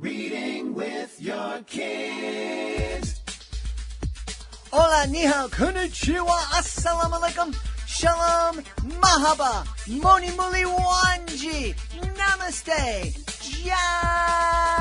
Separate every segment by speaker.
Speaker 1: Reading with your kids.
Speaker 2: Hola, ni hao, konnichiwa, assalamu alaikum, shalom, mahaba, moni muli wanji, namaste,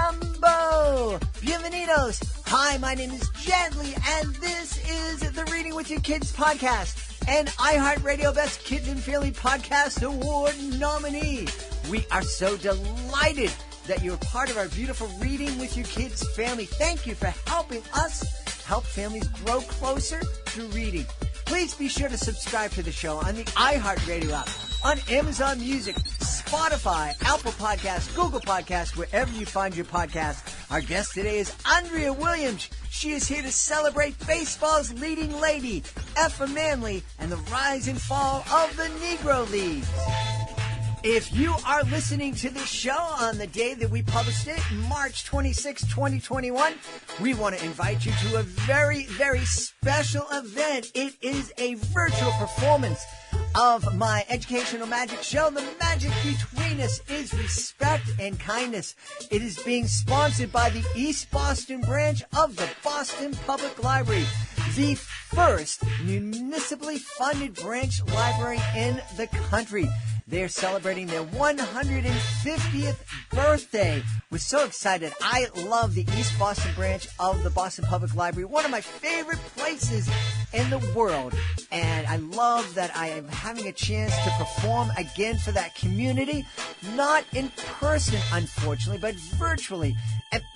Speaker 2: jambo, bienvenidos. Hi, my name is Gently, and this is the Reading with Your Kids podcast, an iHeartRadio Best Kids and Family Podcast Award nominee. We are so delighted that you're part of our beautiful Reading with Your Kids family. Thank you for helping us help families grow closer through reading. Please be sure to subscribe to the show on the iHeartRadio app, on Amazon Music, Spotify, Apple Podcasts, Google Podcasts, wherever you find your podcast. Our guest today is Andrea Williams. She is here to celebrate baseball's leading lady, Effa Manley, and the rise and fall of the Negro Leagues. If you are listening to this show on the day that we published it, March 26, 2021, we want to invite you to a very, very special event. It is a virtual performance of my educational magic show. The magic between us is respect and kindness. It is being sponsored by the East Boston branch of the Boston Public Library, the first municipally funded branch library in the country. They're celebrating their 150th birthday. We're so excited. I love the East Boston branch of the Boston Public Library, one of my favorite places in the world. And I love that I am having a chance to perform again for that community, not in person, unfortunately, but virtually.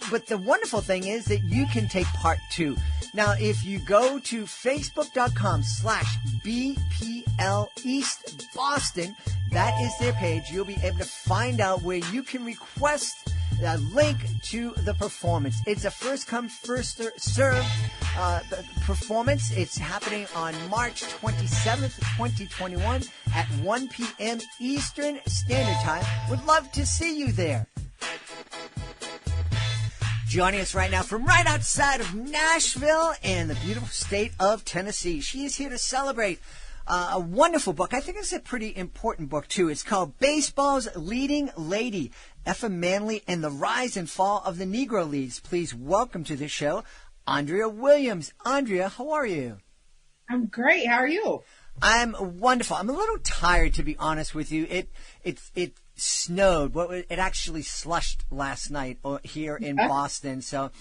Speaker 2: But the wonderful thing is that you can take part too. Now, if you go to facebook.com/BPL East Boston, that is their page. You'll be able to find out where you can request a link to the performance. It's a first-come, first-served performance. It's happening on March 27th, 2021 at 1 p.m. Eastern Standard Time. Would love to see you there. Joining us right now from right outside of Nashville in the beautiful state of Tennessee. She is here to celebrate a wonderful book. I think it's a pretty important book, too. It's called Baseball's Leading Lady, Effa Manley and the Rise and Fall of the Negro Leagues. Please welcome to the show, Andrea Williams. Andrea, how are you?
Speaker 3: I'm great. How are you?
Speaker 2: I'm wonderful. I'm a little tired, to be honest with you. It snowed. Well, it actually slushed last night here in Boston. So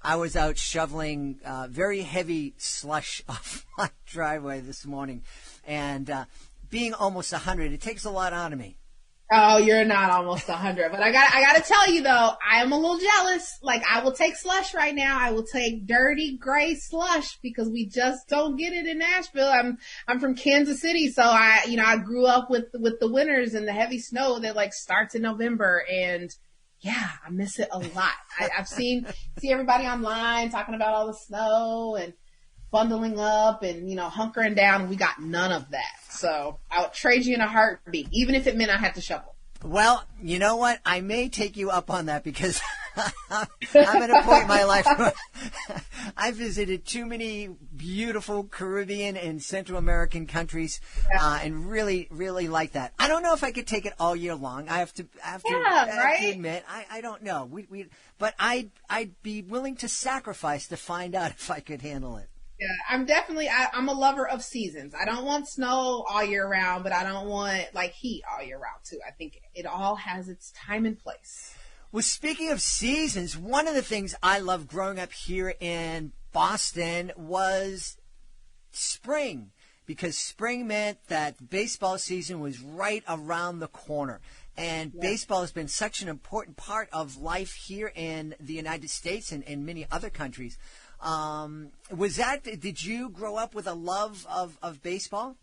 Speaker 2: I was out shoveling very heavy slush off my driveway this morning. And being almost 100, it takes a lot out of me.
Speaker 3: Oh, you're not almost 100. But I got to tell you, though, I am a little jealous. Like, I will take slush right now. I will take dirty gray slush because we just don't get it in Nashville. I'm from Kansas City, so I grew up with the winters and the heavy snow that like starts in November, and yeah, I miss it a lot. I've see everybody online talking about all the snow and bundling up and, hunkering down. We got none of that. So I would trade you in a heartbeat, even if it meant I had to shovel.
Speaker 2: Well, you know what? I may take you up on that because I'm at a point in my life where I visited too many beautiful Caribbean and Central American countries and really, really like that. I don't know if I could take it all year long. I have to admit, I don't know. But I'd be willing to sacrifice to find out if I could handle it.
Speaker 3: Yeah, I'm a lover of seasons. I don't want snow all year round, but I don't want like heat all year round too. I think it all has its time and place.
Speaker 2: Well, speaking of seasons, one of the things I loved growing up here in Boston was spring, because spring meant that baseball season was right around the corner. And baseball has been such an important part of life here in the United States and in many other countries. Did you grow up with a love of baseball?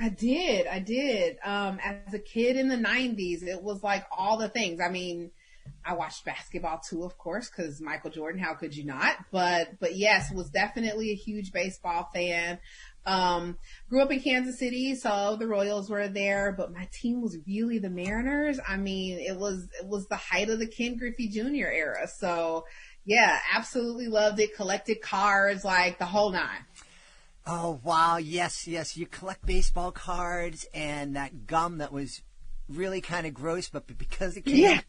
Speaker 3: I did. As a kid in the 90s, it was like all the things. I mean, I watched basketball too, of course, because Michael Jordan, how could you not? But yes, was definitely a huge baseball fan. Grew up in Kansas City, so the Royals were there, but my team was really the Mariners. I mean, it was the height of the Ken Griffey Jr. era. So yeah, absolutely loved it. Collected cards, like the whole nine.
Speaker 2: Oh, wow. Yes. You collect baseball cards and that gum that was really kind of gross, but because it came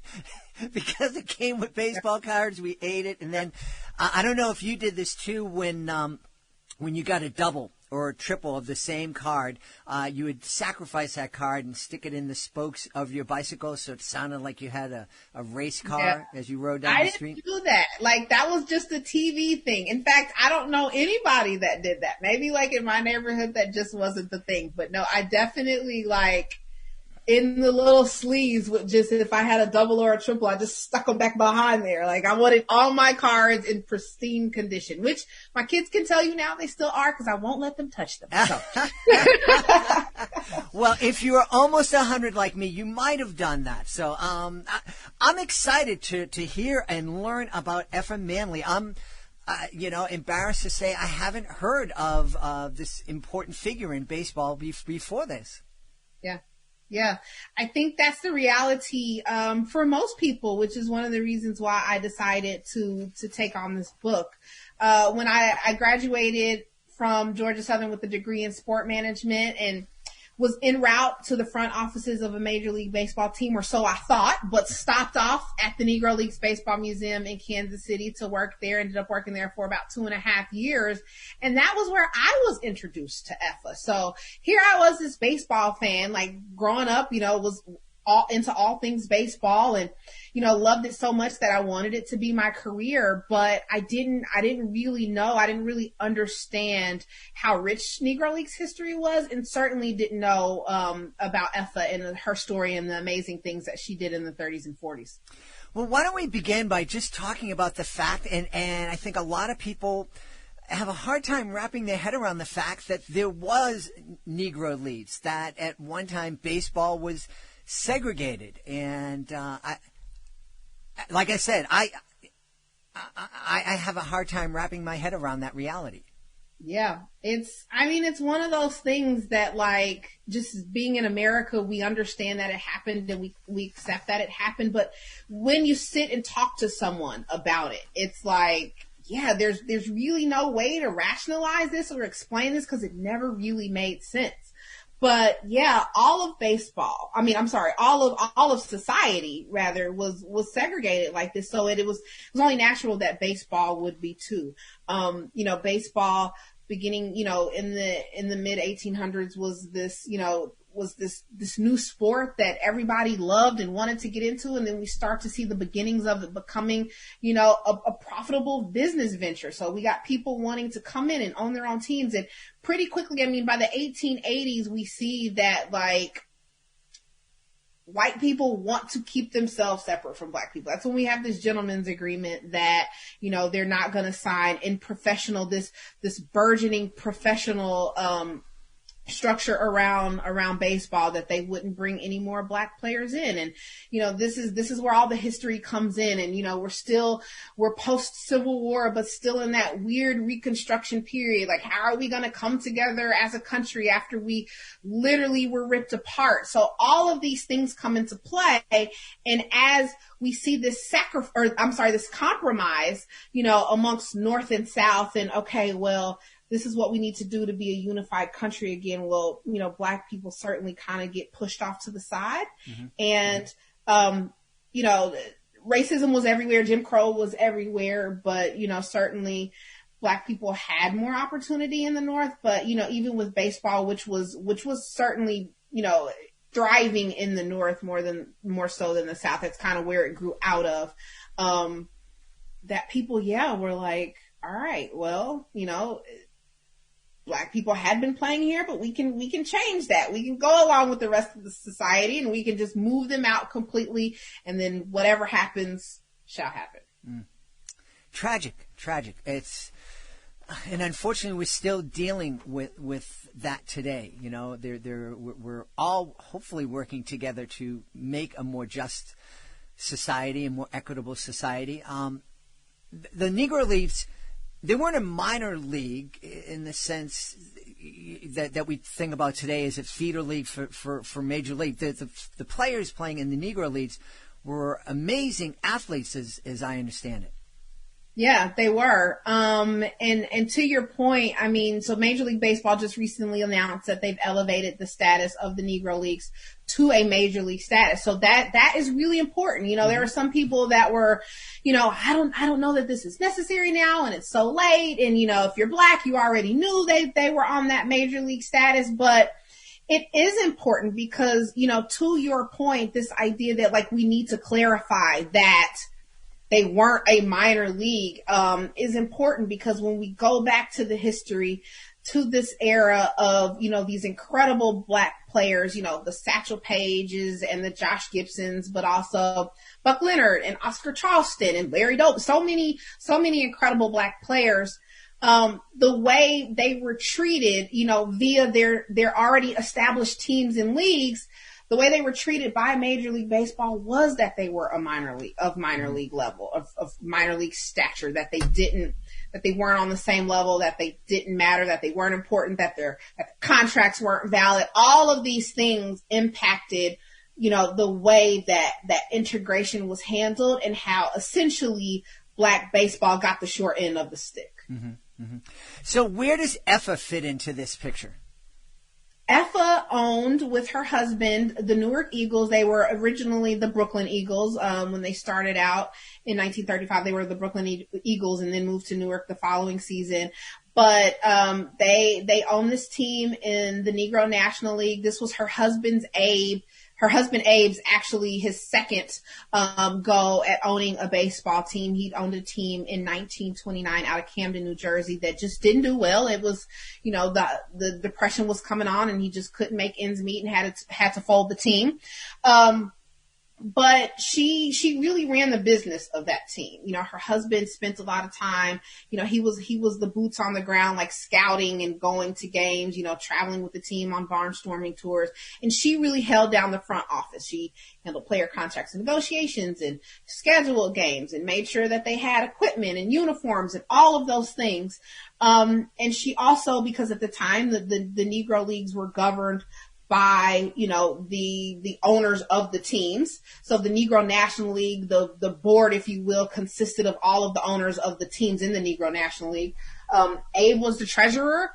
Speaker 2: because it came with baseball cards, we ate it. And then I don't know if you did this too when you got a double or a triple of the same card, you would sacrifice that card and stick it in the spokes of your bicycle so it sounded like you had a race car as you rode down the street.
Speaker 3: I didn't do that. Like, that was just a TV thing. In fact, I don't know anybody that did that. Maybe, like, in my neighborhood, that just wasn't the thing. But no, I definitely, like, in the little sleeves with just, if I had a double or a triple, I just stuck them back behind there. Like, I wanted all my cards in pristine condition, which my kids can tell you now they still are because I won't let them touch them. So.
Speaker 2: Well, if you were almost 100 like me, you might have done that. So I'm excited to hear and learn about Effa Manley. I'm embarrassed to say I haven't heard of this important figure in baseball before this.
Speaker 3: Yeah. Yeah, I think that's the reality for most people, which is one of the reasons why I decided to take on this book. When I graduated from Georgia Southern with a degree in sport management and was en route to the front offices of a Major League Baseball team, or so I thought, but stopped off at the Negro Leagues Baseball Museum in Kansas City to work there. Ended up working there for about 2.5 years. And that was where I was introduced to Effa. So here I was, this baseball fan, like growing up, was all into all things baseball and, loved it so much that I wanted it to be my career, but I didn't really know, I didn't really understand how rich Negro Leagues history was, and certainly didn't know, about Effa and her story and the amazing things that she did in the 30s and 40s.
Speaker 2: Well, why don't we begin by just talking about the fact, and I think a lot of people have a hard time wrapping their head around the fact that there was Negro Leagues, that at one time baseball was segregated, and like I said, I have a hard time wrapping my head around that reality.
Speaker 3: Yeah, it's one of those things that, like, just being in America, we understand that it happened and we accept that it happened. But when you sit and talk to someone about it, it's like, yeah, there's really no way to rationalize this or explain this because it never really made sense. But yeah, all of baseball, all of society rather was segregated like this. So it was only natural that baseball would be too. Baseball beginning, in the mid 1800s was this, this new sport that everybody loved and wanted to get into. And then we start to see the beginnings of it becoming, a profitable business venture. So we got people wanting to come in and own their own teams. And pretty quickly, by the 1880s, we see that, like, white people want to keep themselves separate from black people. That's when we have this gentleman's agreement that, they're not going to sign in this burgeoning professional, structure around baseball, that they wouldn't bring any more black players in. And, this is where all the history comes in. And, we're post Civil War, but still in that weird Reconstruction period. Like, how are we going to come together as a country after we literally were ripped apart? So all of these things come into play. And as we see this this compromise, amongst North and South, and okay, well, this is what we need to do to be a unified country again. Well, black people certainly kind of get pushed off to the side. Mm-hmm. And, racism was everywhere. Jim Crow was everywhere. But, certainly black people had more opportunity in the North. But, even with baseball, which was certainly, thriving in the North more so than the South. That's kind of where it grew out of. That people, were like, all right, well, black people had been playing here, but we can change that. We can go along with the rest of the society, and we can just move them out completely, and then whatever happens shall happen.
Speaker 2: Tragic. And unfortunately, we're still dealing with that today. We're all hopefully working together to make a more just society, a more equitable society. The Negro Leagues, they weren't a minor league in the sense that we think about today as a feeder league for Major League. The players playing in the Negro Leagues were amazing athletes, as I understand it.
Speaker 3: Yeah, they were. And to your point, I mean, so Major League Baseball just recently announced that they've elevated the status of the Negro Leagues to a major league status. So that is really important. You know, there are some people that were, you know, I don't know that this is necessary now and it's so late. And, you know, if you're black, you already knew they were on that major league status, but it is important because, you know, to your point, this idea that like we need to clarify that they weren't a minor league, is important because when we go back to the history, to this era of, you know, these incredible black players, you know, the Satchel Pages and the Josh Gibsons, but also Buck Leonard and Oscar Charleston and Larry Dope, so many incredible black players. The way they were treated, you know, via their already established teams and leagues, the way they were treated by Major League Baseball was that they were a minor league level, of minor league stature, that they weren't on the same level, that they didn't matter, that they weren't important, that their contracts weren't valid. All of these things impacted, you know, the way that integration was handled and how essentially black baseball got the short end of the stick.
Speaker 2: Mm-hmm, mm-hmm. So where does Effa fit into this picture?
Speaker 3: Effa owned with her husband the Newark Eagles. They were originally the Brooklyn Eagles. When they started out in 1935, they were the Brooklyn Eagles and then moved to Newark the following season. But they own this team in the Negro National League. This was her husband's Abe. Her husband Abe's actually his second go at owning a baseball team. He'd owned a team in 1929 out of Camden, New Jersey that just didn't do well. It was, you know, the depression was coming on and he just couldn't make ends meet and had to fold the team. But she really ran the business of that team. You know, her husband spent a lot of time, you know, he was the boots on the ground, like scouting and going to games, you know, traveling with the team on barnstorming tours. And she really held down the front office. She handled player contracts and negotiations and scheduled games and made sure that they had equipment and uniforms and all of those things. And she also, because at the time the Negro Leagues were governed by, you know, the owners of the teams. So the Negro National League, the board, if you will, consisted of all of the owners of the teams in the Negro National League. Abe was the treasurer.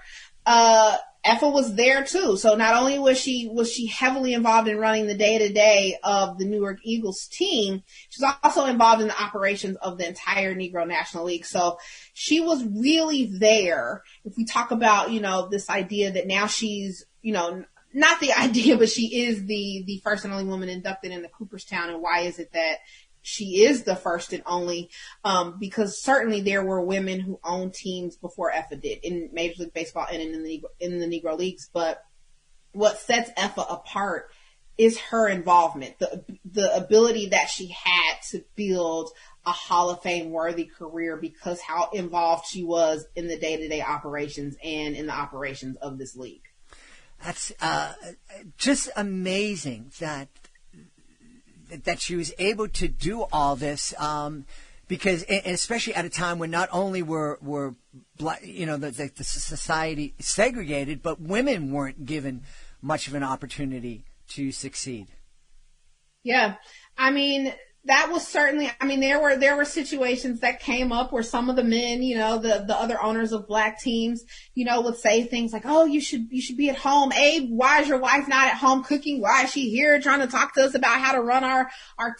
Speaker 3: Effa was there too. So not only was she heavily involved in running the day-to-day of the Newark Eagles team, she's also involved in the operations of the entire Negro National League. So she was really there. If we talk about, you know, this idea that now she's, you know, not the idea, but she is the first and only woman inducted into Cooperstown. And why is it that she is the first and only? Because certainly there were women who owned teams before Effa did in Major League Baseball and in the Negro Leagues. But what sets Effa apart is her involvement, the ability that she had to build a Hall of Fame worthy career because how involved she was in the day-to-day operations and in the operations of this league.
Speaker 2: That's just amazing that she was able to do all this, because especially at a time when not only were black, you know, the society segregated, but women weren't given much of an opportunity to succeed.
Speaker 3: Yeah, I mean, that was certainly, I mean, there were situations that came up where some of the men, you know, the other owners of black teams, you know, would say things like, oh, you should be at home. Abe, why is your wife not at home cooking? Why is she here trying to talk to us about how to run our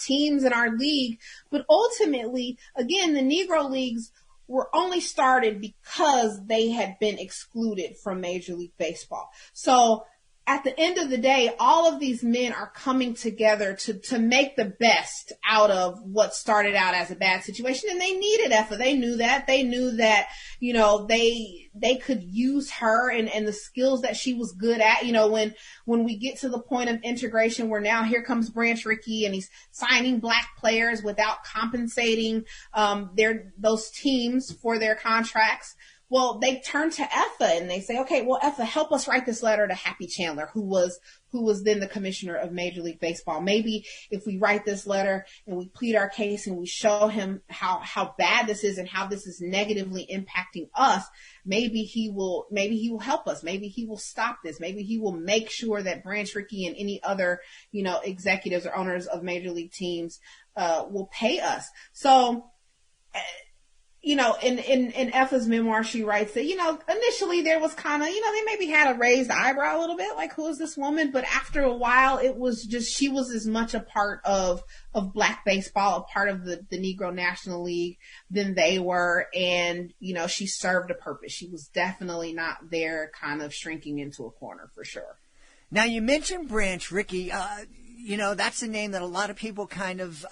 Speaker 3: teams and our league? But ultimately, again, the Negro Leagues were only started because they had been excluded from Major League Baseball. So at the end of the day, all of these men are coming together to make the best out of what started out as a bad situation. And they needed Effa. They knew that. They knew that, you know, they could use her and the skills that she was good at. You know, when we get to the point of integration where now here comes Branch Rickey and he's signing black players without compensating those teams for their contracts. Well, they turn to Effa and they say, okay, well, Effa, help us write this letter to Happy Chandler, who was then the commissioner of Major League Baseball. Maybe if we write this letter and we plead our case and we show him how bad this is and how this is negatively impacting us, maybe he will help us. Maybe he will stop this. Maybe he will make sure that Branch Rickey and any other, you know, executives or owners of Major League teams, will pay us. So, in Effa's memoir, she writes that, initially there was kind of, they maybe had a raised eyebrow a little bit, like, who is this woman? But after a while, it was just, she was as much a part of Black baseball, a part of the Negro National League than they were. And, she served a purpose. She was definitely not there kind of shrinking into a corner, for sure.
Speaker 2: Now, you mentioned Branch Rickey. That's a name that a lot of people kind of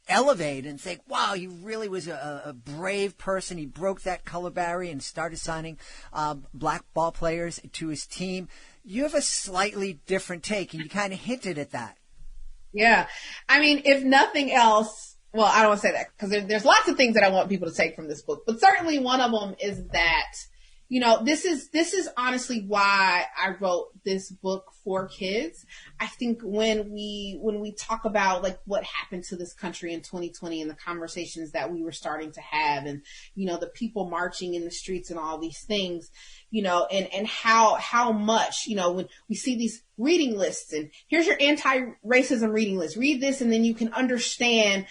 Speaker 2: elevate and think, wow, he really was a brave person. He broke that color barrier and started signing black ball players to his team. You have a slightly different take, and you kind of hinted at that. Yeah.
Speaker 3: I mean, if nothing else, well, I don't want to say that because there's lots of things that I want people to take from this book, but certainly one of them is that, this is honestly why I wrote this book for kids. I think when we talk about like what happened to this country in 2020 and the conversations that we were starting to have and, the people marching in the streets and all these things, and how much, when we see these reading lists and here's your anti-racism reading list, read this and then you can understand,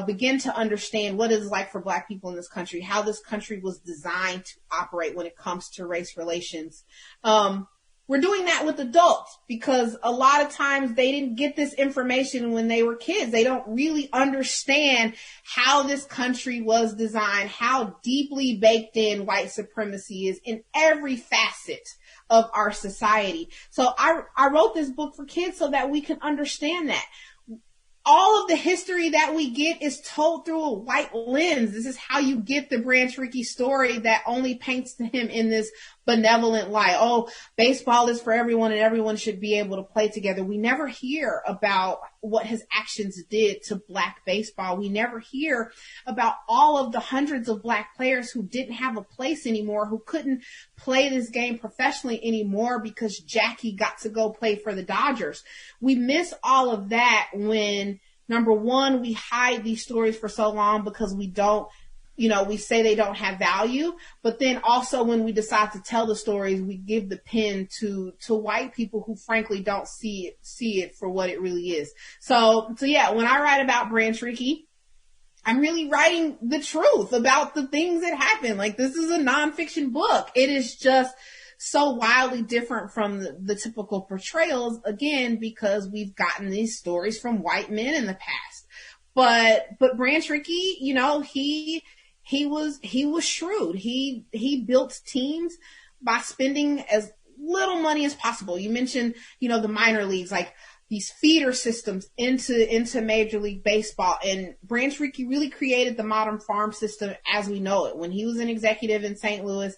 Speaker 3: begin to understand what it's like for Black people in this country, how this country was designed to operate when it comes to race relations. We're doing that with adults because a lot of times they didn't get this information when they were kids. They don't really understand how this country was designed, how deeply baked in white supremacy is in every facet of our society. So I wrote this book for kids so that we can understand that. All of the history that we get is told through a white lens. This is how you get the Branch Rickey story that only paints him in this benevolent light. Oh, baseball is for everyone and everyone should be able to play together. We never hear about what his actions did to Black baseball. We never hear about all of the hundreds of Black players who didn't have a place anymore, who couldn't play this game professionally anymore because Jackie got to go play for the Dodgers. We miss all of that when, number one, we hide these stories for so long because we don't, we say they don't have value, but then also when we decide to tell the stories, we give the pen to white people who frankly don't see it for what it really is. So yeah, when I write about Branch Rickey, I'm really writing the truth about the things that happened. Like, this is a nonfiction book. It is just so wildly different from the typical portrayals, again, because we've gotten these stories from white men in the past. But Branch Rickey, he was shrewd. He built teams by spending as little money as possible. You mentioned, the minor leagues, like these feeder systems into Major League Baseball. And Branch Rickey really created the modern farm system as we know it. When he was an executive in St. Louis,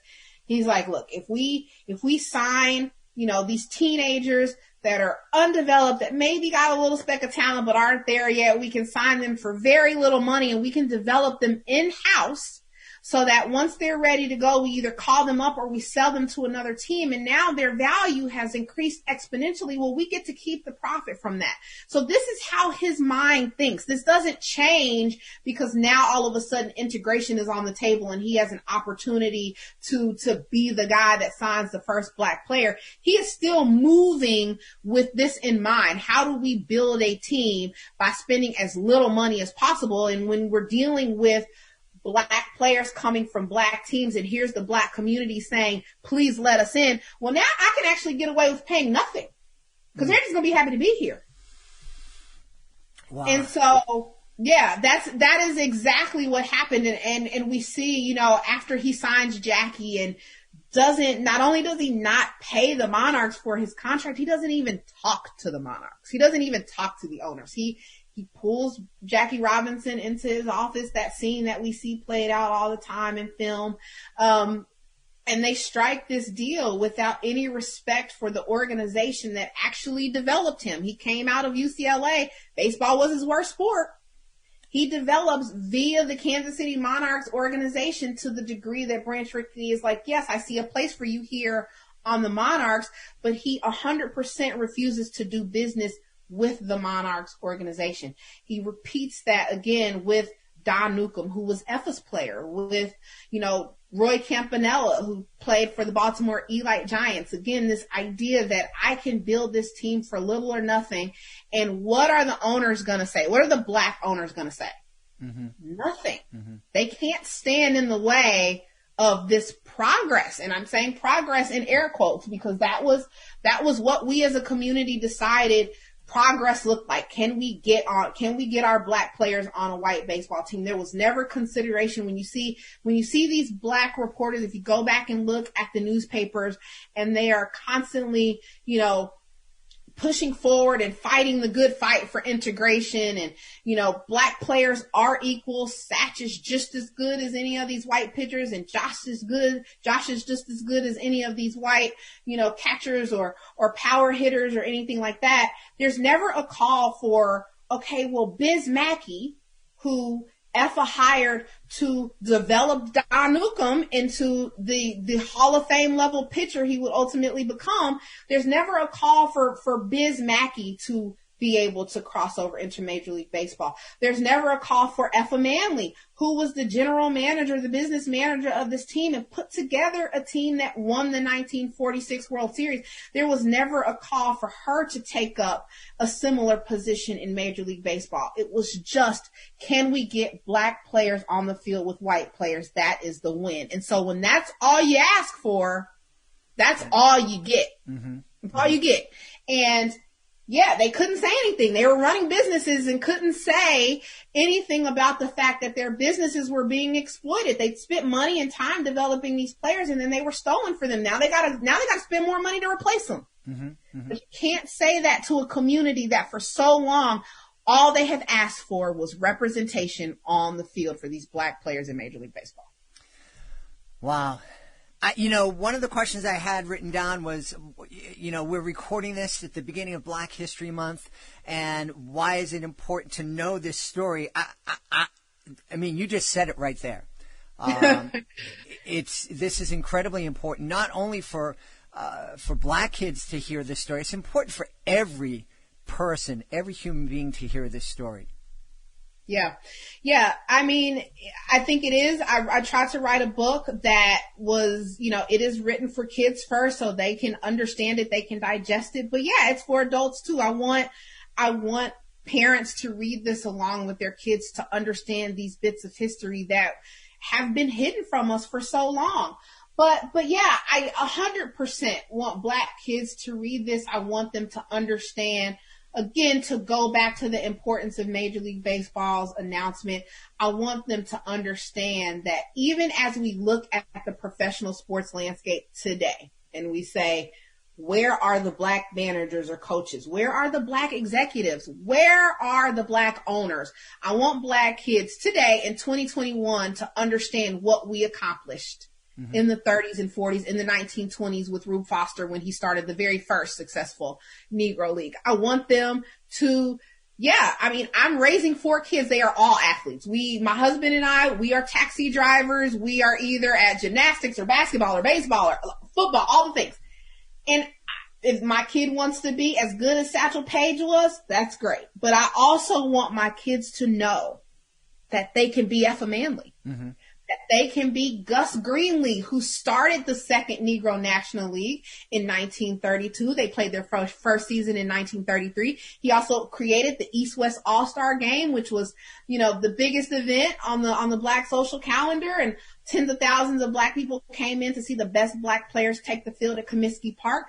Speaker 3: he's like, look, if we sign, these teenagers that are undeveloped, that maybe got a little speck of talent but aren't there yet, we can sign them for very little money and we can develop them in-house so that once they're ready to go, we either call them up or we sell them to another team. And now their value has increased exponentially. Well, we get to keep the profit from that. So this is how his mind thinks. This doesn't change because now all of a sudden integration is on the table and he has an opportunity to be the guy that signs the first Black player. He is still moving with this in mind. How do we build a team by spending as little money as possible? And when we're dealing with Black players coming from Black teams, and here's the Black community saying, please let us in. Well, now I can actually get away with paying nothing because they're just going to be happy to be here. Wow. And so, yeah, that is exactly what happened. And we see, after he signs Jackie and not only does he not pay the Monarchs for his contract, he doesn't even talk to the Monarchs. He doesn't even talk to the owners. He pulls Jackie Robinson into his office, that scene that we see played out all the time in film. And they strike this deal without any respect for the organization that actually developed him. He came out of UCLA. Baseball was his worst sport. He develops via the Kansas City Monarchs organization to the degree that Branch Rickey is like, yes, I see a place for you here on the Monarchs, but he 100% refuses to do business with the Monarchs organization. He repeats that again with Don Newcomb, who was Effa's player, with, Roy Campanella, who played for the Baltimore Elite Giants. Again, this idea that I can build this team for little or nothing. And what are the owners going to say? What are the Black owners going to say? Mm-hmm. Nothing. Mm-hmm. They can't stand in the way of this progress. And I'm saying progress in air quotes because that was what we as a community decided progress looked like. Can we get our black players on a white baseball team? There was never consideration when you see these black reporters, if you go back and look at the newspapers and they are constantly, pushing forward and fighting the good fight for integration. And, black players are equal. Satch is just as good as any of these white pitchers, and Josh is just as good as any of these white, catchers or power hitters or anything like that. There's never a call for, okay, well, Biz Mackey, who Effa hired to develop Don Newcomb into the Hall of Fame level pitcher he would ultimately become. There's never a call for Biz Mackey to be able to cross over into Major League Baseball. There's never a call for Effa Manley, who was the general manager, the business manager of this team and put together a team that won the 1946 World Series. There was never a call for her to take up a similar position in Major League Baseball. It was just, can we get black players on the field with white players? That is the win. And so when that's all you ask for, that's all you get. Mm-hmm. That's all you get. And yeah, they couldn't say anything. They were running businesses and couldn't say anything about the fact that their businesses were being exploited. They'd spent money and time developing these players, and then they were stolen for them. Now they gotta spend more money to replace them. Mm-hmm, mm-hmm. But you can't say that to a community that for so long, all they have asked for was representation on the field for these black players in Major League Baseball.
Speaker 2: Wow. One of the questions I had written down was, we're recording this at the beginning of Black History Month, and why is it important to know this story? I mean, you just said it right there. This is incredibly important, not only for black kids to hear this story. It's important for every person, every human being to hear this story. Yeah. I mean, I think it is. I tried to write a book that was, it is written for kids first so they can understand it, they can digest it. But yeah, it's for adults too. I want parents to read this along with their kids to understand these bits of history that have been hidden from us for so long. But yeah, I 100% want black kids to read this. I want them to understand. Again, to go back to the importance of Major League Baseball's announcement, I want them to understand that even as we look at the professional sports landscape today and we say, where are the black managers or coaches? Where are the black executives? Where are the black owners? I want black kids today in 2021 to understand what we accomplished in the 30s and 40s, in the 1920s with Rube Foster when he started the very first successful Negro League. I want them to, I'm raising 4 kids. They are all athletes. My husband and I, we are taxi drivers. We are either at gymnastics or basketball or baseball or football, all the things. And if my kid wants to be as good as Satchel Paige was, that's great. But I also want my kids to know that they can be Effa Manley. Mm-hmm. That they can be Gus Greenlee, who started the second Negro National League in 1932. They played their first season in 1933. He also created the East-West All-Star Game, which was, the biggest event on the black social calendar. And tens of thousands of black people came in to see the best black players take the field at Comiskey Park.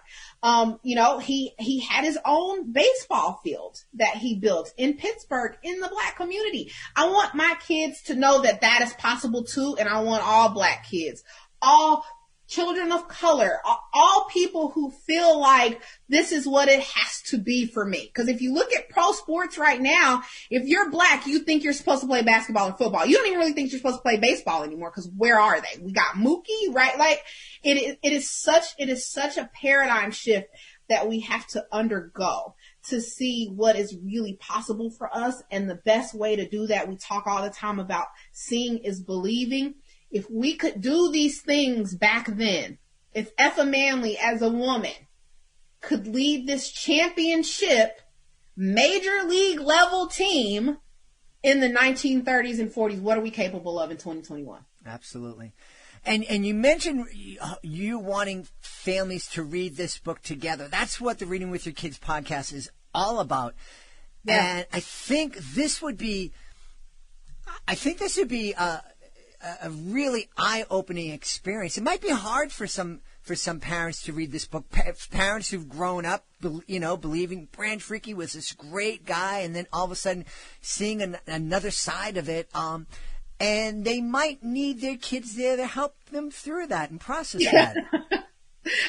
Speaker 2: He had his own baseball field that he built in Pittsburgh in the black community. I want my kids to know that that is possible too. And I want all black kids, all children of color, all people who feel like this is what it has to be for me. Because if you look at pro sports right now, if you're black, you think you're supposed to play basketball and football. You don't even really think you're supposed to play baseball anymore, because where are they? We got Mookie, right? Like it is such a paradigm shift that we have to undergo to see what is really possible for us. And the best way to do that, we talk all the time about seeing is believing. If we could do these things back then, if Effa Manley as a woman could lead this championship major league level team in the 1930s and 40s, what are we capable of in 2021? Absolutely. And you mentioned you wanting families to read this book together. That's what the Reading with Your Kids podcast is all about. Yeah. And I think this would be a really eye-opening experience. It might be hard for some parents to read this book. Parents who've grown up, believing Branch Rickey was this great guy, and then all of a sudden seeing another side of it. And they might need their kids there to help them through that and process that.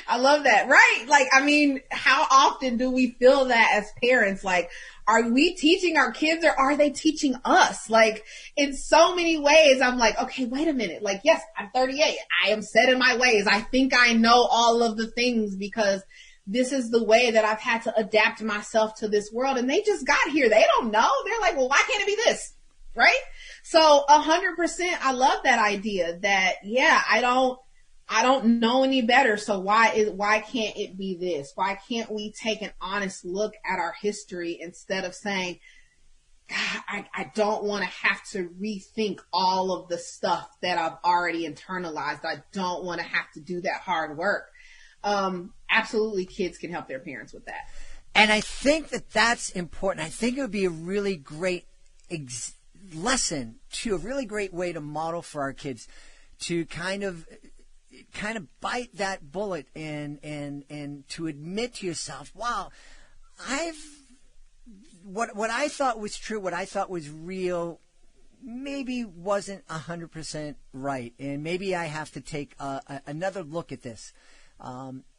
Speaker 3: I love that. Right. Like, I mean, how often do we feel that as parents? Like, are we teaching our kids or are they teaching us? Like, in so many ways, I'm like, okay, wait a minute. Like, yes, I'm 38. I am set in my ways. I think I know all of the things because this is the way that I've had to adapt myself to this world. And they just got here. They don't know. They're like, well, why can't it be this? Right. So 100%, I love that idea that, yeah, I don't know any better. So why can't it be this? Why can't we take an honest look at our history instead of saying, God, I don't want to have to rethink all of the stuff that I've already internalized. I don't want to have to do that hard work. Absolutely, kids can help their parents with that.
Speaker 2: And I think that that's important. I think it would be a really great lesson, too, a really great way to model for our kids to kind of bite that bullet and to admit to yourself, wow, what I thought was true, what I thought was real, maybe wasn't 100% right, and maybe I have to take another look at this. And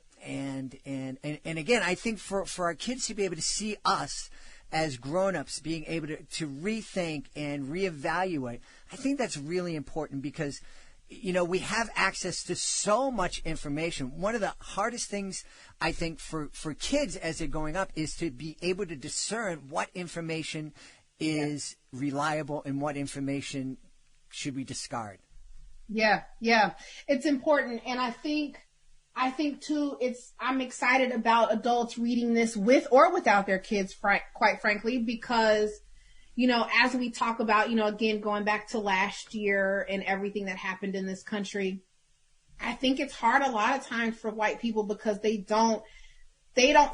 Speaker 2: again, I think for our kids to be able to see us as grown-ups being able to rethink and reevaluate, I think that's really important because we have access to so much information. One of the hardest things, I think, for kids as they're growing up is to be able to discern what information is reliable and what information should we discard.
Speaker 3: Yeah. It's important. And I think too, I'm excited about adults reading this with or without their kids, quite frankly, because as we talk about, again, going back to last year and everything that happened in this country, I think it's hard a lot of times for white people because they don't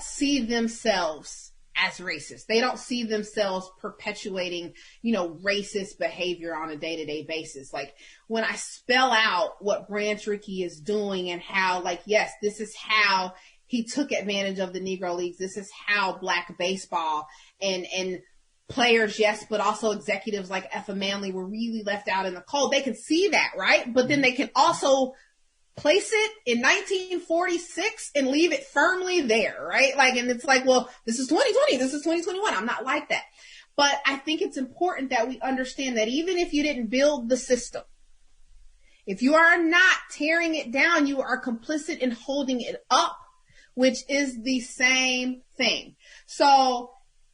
Speaker 3: see themselves as racist. They don't see themselves perpetuating, racist behavior on a day-to-day basis. Like when I spell out what Branch Rickey is doing and how, like, yes, this is how he took advantage of the Negro Leagues. This is how Black baseball and players, yes, but also executives like Effa Manley were really left out in the cold. They can see that, right? But then they can also place it in 1946 and leave it firmly there, right? Like, and it's like, well, this is 2020, this is 2021. I'm not like that. But I think it's important that we understand that even if you didn't build the system, if you are not tearing it down, you are complicit in holding it up, which is the same thing. So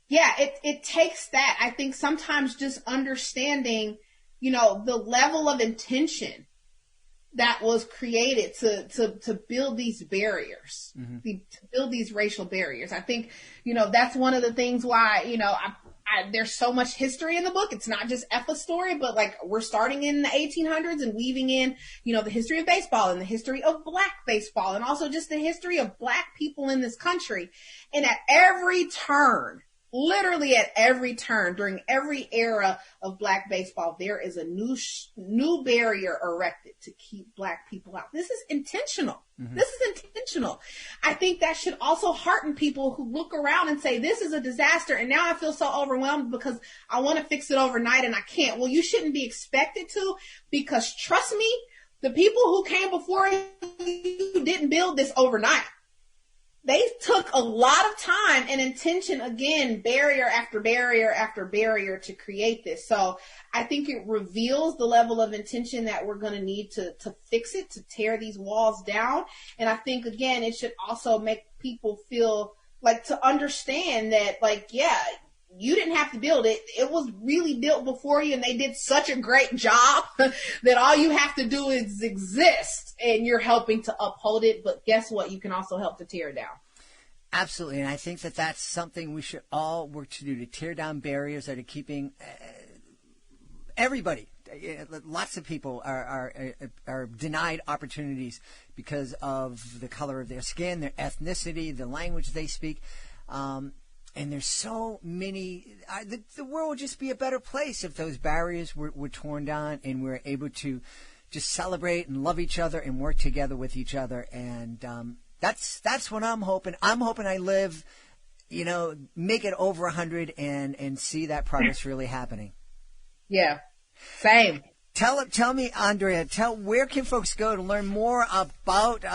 Speaker 3: yeah, it takes that. I think sometimes just understanding, the level of intention that was created to build these barriers, to build these racial barriers. I think, that's one of the things why, there's so much history in the book. It's not just Effa's story, but like we're starting in the 1800s and weaving in, the history of baseball and the history of Black baseball and also just the history of Black people in this country. And at every turn, literally at every turn, during every era of Black baseball, there is a new barrier erected to keep Black people out. This is intentional. This is intentional. I think that should also hearten people who look around and say, this is a disaster. And now I feel so overwhelmed because I want to fix it overnight and I can't. Well, you shouldn't be expected to, because trust me, the people who came before you didn't build this overnight. They took a lot of time and intention, again, barrier after barrier after barrier to create this. So I think it reveals the level of intention that we're going to need to fix it, to tear these walls down. And I think, again, it should also make people feel like, to understand that, like, yeah, you didn't have to build it. It was really built before you, and they did such a great job that all you have to do is exist, and you're helping to uphold it. But guess what? You can also help to tear it down.
Speaker 2: Absolutely, and I think that that's something we should all work to do, to tear down barriers that are keeping everybody, lots of people are denied opportunities because of the color of their skin, their ethnicity, the language they speak. And there's so many. The world would just be a better place if those barriers were torn down and we're able to just celebrate and love each other and work together with each other. And that's what I'm hoping. I'm hoping I live, make it over 100 and see that progress really happening.
Speaker 3: Yeah, same.
Speaker 2: Tell me, Andrea, where can folks go to learn more about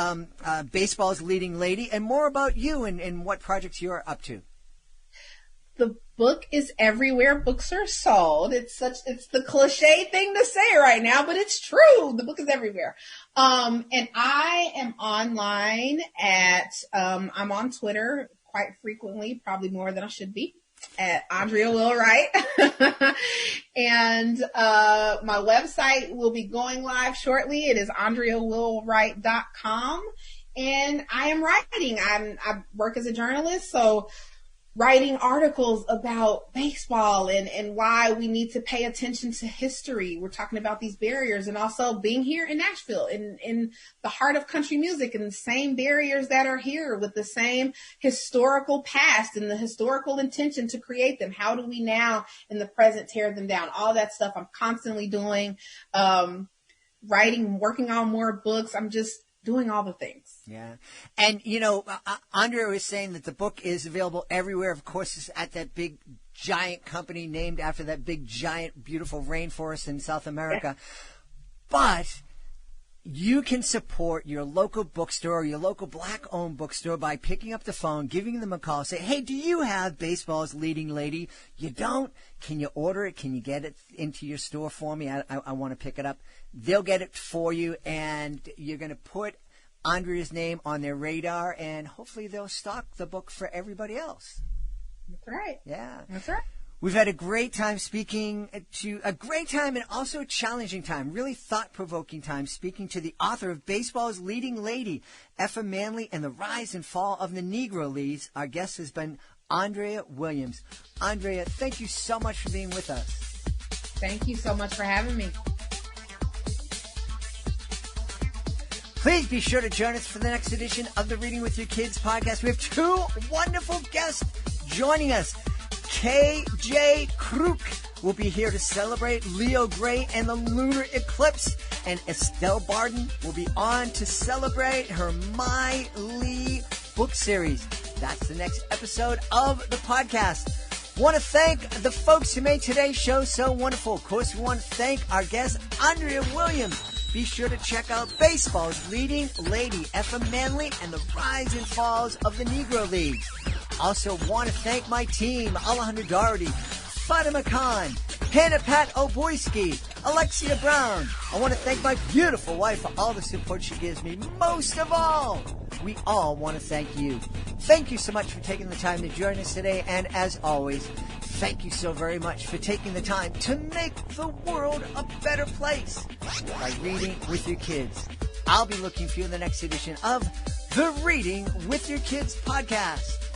Speaker 2: baseball's leading lady and more about you and what projects you're up to?
Speaker 3: The book is everywhere books are sold. It's the cliche thing to say right now, but it's true. The book is everywhere. And I am online I'm on Twitter quite frequently, probably more than I should be, at Andrea Wilwright. And my website will be going live shortly. It is AndreaWilwright.com. And I am writing. I work as a journalist, so writing articles about baseball and why we need to pay attention to history. We're talking about these barriers, and also being here in Nashville, in the heart of country music, and the same barriers that are here with the same historical past and the historical intention to create them. How do we now in the present tear them down? All that stuff I'm constantly doing, writing, working on more books. I'm just doing all the things.
Speaker 2: Yeah. And, Andrea was saying that the book is available everywhere. Of course, it's at that big, giant company named after that big, giant, beautiful rainforest in South America. But you can support your local bookstore, your local black-owned bookstore by picking up the phone, giving them a call, say, hey, do you have baseball's leading lady? You don't? Can you order it? Can you get it into your store for me? I want to pick it up. They'll get it for you, and you're going to put Andrea's name on their radar, and hopefully they'll stock the book for everybody else.
Speaker 3: That's right.
Speaker 2: Yeah.
Speaker 3: That's right.
Speaker 2: We've had a great time a great time and also a challenging time, really thought-provoking time, speaking to the author of Baseball's Leading Lady, Effa Manley, and the Rise and Fall of the Negro Leagues. Our guest has been Andrea Williams. Andrea, thank you so much for being with us.
Speaker 3: Thank you so much for having me.
Speaker 2: Please be sure to join us for the next edition of the Reading with Your Kids podcast. We have two wonderful guests joining us. KJ Kruk will be here to celebrate Leo Gray and the lunar eclipse. And Estelle Barden will be on to celebrate her My Lee book series. That's the next episode of the podcast. Want to thank the folks who made today's show so wonderful. Of course, we want to thank our guest, Andrea Williams. Be sure to check out baseball's leading lady, Effa Manley, and the rise and falls of the Negro Leagues. Also want to thank my team, Alejandro Doherty, Fatima Khan, Hannah Pat Oboyski, Alexia Brown. I want to thank my beautiful wife for all the support she gives me. Most of all, we all want to thank you. Thank you so much for taking the time to join us today. And as always, thank you so very much for taking the time to make the world a better place by reading with your kids. I'll be looking for you in the next edition of the Reading with Your Kids podcast.